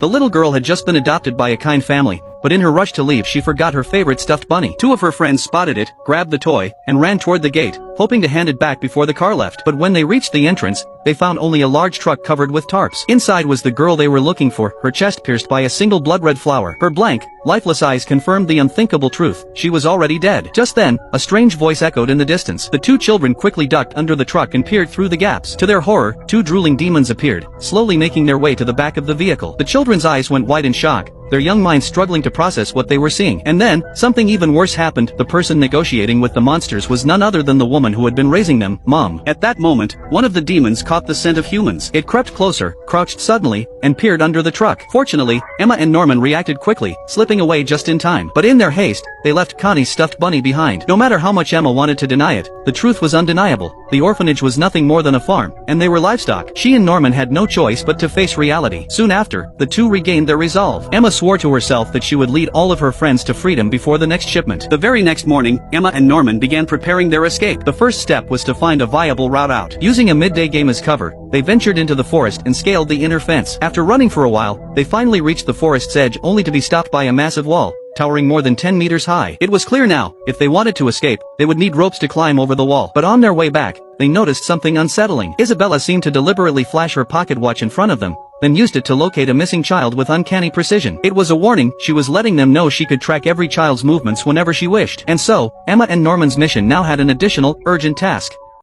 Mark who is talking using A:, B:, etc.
A: The little girl had just been adopted by a kind family, but in her rush to leave she forgot her favorite stuffed bunny. Two of her friends spotted it, grabbed the toy, and ran toward the gate, hoping to hand it back before the car left. But when they reached the entrance, they found only a large truck covered with tarps. Inside was the girl they were looking for, her chest pierced by a single blood-red flower. Her blank, lifeless eyes confirmed the unthinkable truth. She was already dead. Just then, a strange voice echoed in the distance. The two children quickly ducked under the truck and peered through the gaps. To their horror, two drooling demons appeared, slowly making their way to the back of the vehicle. The children's eyes went wide in shock, their young minds struggling to process what they were seeing. And then, something even worse happened. The person negotiating with the monsters was none other than the woman who had been raising them, Mom. At that moment, one of the demons caught the scent of humans. It crept closer, crouched suddenly, and peered under the truck. Fortunately, Emma and Norman reacted quickly, slipping away just in time. But in their haste, they left Connie's stuffed bunny behind. No matter how much Emma wanted to deny it, the truth was undeniable. The orphanage was nothing more than a farm, and they were livestock. She and Norman had no choice but to face reality. Soon after, the two regained their resolve. Emma swore to herself that she would lead all of her friends to freedom before the next shipment. The very next morning, Emma and Norman began preparing their escape. The first step was to find a viable route out. Using a midday game as cover, they ventured into the forest and scaled the inner fence. After running for a while, they finally reached the forest's edge only to be stopped by a massive wall, towering more than 10 meters high. It was clear now, if they wanted to escape, they would need ropes to climb over the wall. But on their way back, they noticed something unsettling. Isabella seemed to deliberately flash her pocket watch in front of them, then used it to locate a missing child with uncanny precision. It was a warning. She was letting them know she could track every child's movements whenever she wished. And so, Emma and Norman's mission now had an additional, urgent task.